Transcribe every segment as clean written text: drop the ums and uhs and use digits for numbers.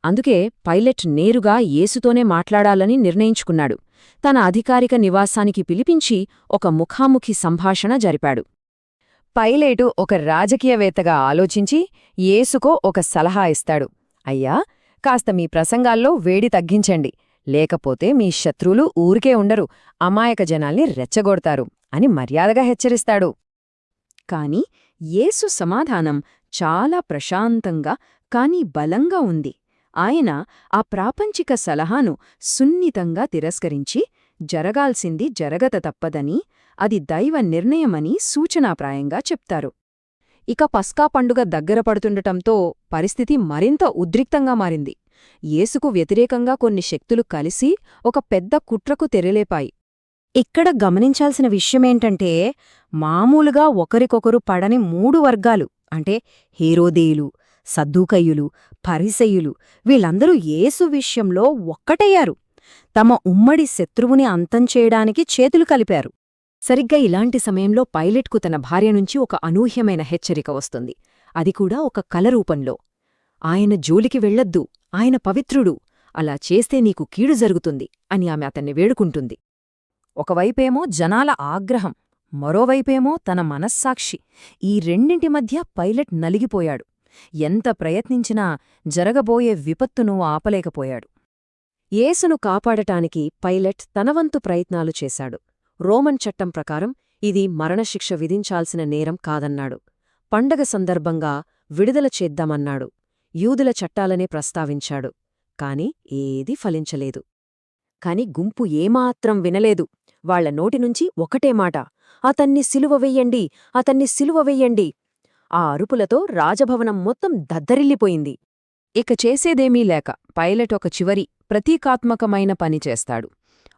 అందుకే పైలట్ నేరుగా యేసుతోనే మాట్లాడాలని నిర్ణయించుకున్నాడు. తన అధికారిక నివాసానికి పిలిపించి ఒక ముఖాముఖి సంభాషణ జరిపాడు. పైలేటు ఒక రాజకీయవేత్తగా ఆలోచించి యేసుకో ఒక సలహా ఇస్తాడు. అయ్యా, కాస్త మీ ప్రసంగాల్లో వేడి తగ్గించండి, లేకపోతే మీ శత్రువులు ఊరికే ఉండరు, అమాయక జనాల్ని రెచ్చగొడతారు అని మర్యాదగా హెచ్చరిస్తాడు. కాని యేసు సమాధానం చాలా ప్రశాంతంగా కాని బలంగా ఉంది. ఆయన ఆ ప్రాపంచిక సలహాను సున్నితంగా తిరస్కరించి జరగాల్సింది జరగత తప్పదని, అది దైవ నిర్ణయమని సూచనాప్రాయంగా చెప్తారు. ఇక పస్కా పండుగ దగ్గర పడుతుండటంతో పరిస్థితి మరింత ఉద్రిక్తంగా మారింది. యేసుకు వ్యతిరేకంగా కొన్ని శక్తులు కలిసి ఒక పెద్ద కుట్రకు తెరలేపాయి. ఇక్కడ గమనించాల్సిన విషయమేంటంటే, మామూలుగా ఒకరికొకరు పడని 3 వర్గాలు అంటే హేరోదేయులు, సద్దూకయ్యులు, పరిసయ్యులు వీళ్ళందరూ యేసు విషయంలో ఒక్కటయ్యారు. తమ ఉమ్మడి శత్రువుని అంతం చేయడానికి చేతులు కలిపారు. సరిగ్గా ఇలాంటి సమయంలో పైలట్కు తన భార్య నుంచి ఒక అనూహ్యమైన హెచ్చరిక వస్తుంది. అది కూడా ఒక కల రూపంలో. ఆయన జోలికి వెళ్ళొద్దు, ఆయన పవిత్రుడు, అలా చేస్తే నీకు కీడు జరుగుతుంది అని ఆమె అతన్ని వేడుకుంటుంది. ఒకవైపేమో జనాల ఆగ్రహం, మరోవైపేమో తన మనస్సాక్షి. ఈ రెండింటి మధ్య పైలట్ నలిగిపోయాడు. ఎంత ప్రయత్నించినా జరగబోయే విపత్తును ఆపలేకపోయాడు. యేసును కాపాడటానికి పైలట్ తనవంతు ప్రయత్నాలు చేశాడు. రోమన్ చట్టం ప్రకారం ఇది మరణశిక్ష విధించాల్సిన నేరం కాదన్నాడు. పండగ సందర్భంగా విడుదల చేద్దామన్నాడు. యూదుల చట్టాలనే ప్రస్తావించాడు. కాని ఏదీ ఫలించలేదు. కాని గుంపు ఏమాత్రం వినలేదు. వాళ్ల నోటినుంచి ఒకటే మాట, అతన్ని సిలువ వెయ్యండి, అతన్ని సిలువ వెయ్యండి. ఆ అరుపులతో రాజభవనం మొత్తం దద్దరిల్లిపోయింది. ఇక చేసేదేమీ లేక పైలట్ ఒక చివరి ప్రతీకాత్మకమైన పని చేస్తాడు.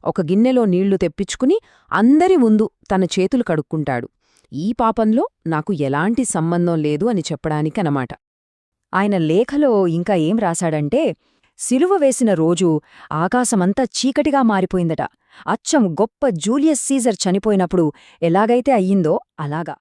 ఒక గిన్నెలో నీళ్లు తెప్పించుకుని అందరి ముందు తన చేతులు కడుక్కుంటాడు. ఈ పాపంలో నాకు ఎలాంటి సంబంధం లేదు అని చెప్పడానికనమాట. ఆయన లేఖలో ఇంకా ఏం రాశాడంటే, సిలువ వేసిన రోజు ఆకాశమంతా చీకటిగా మారిపోయిందట. అచ్చం గొప్ప జూలియస్ సీజర్ చనిపోయినప్పుడు ఎలాగైతే అయ్యిందో అలాగా.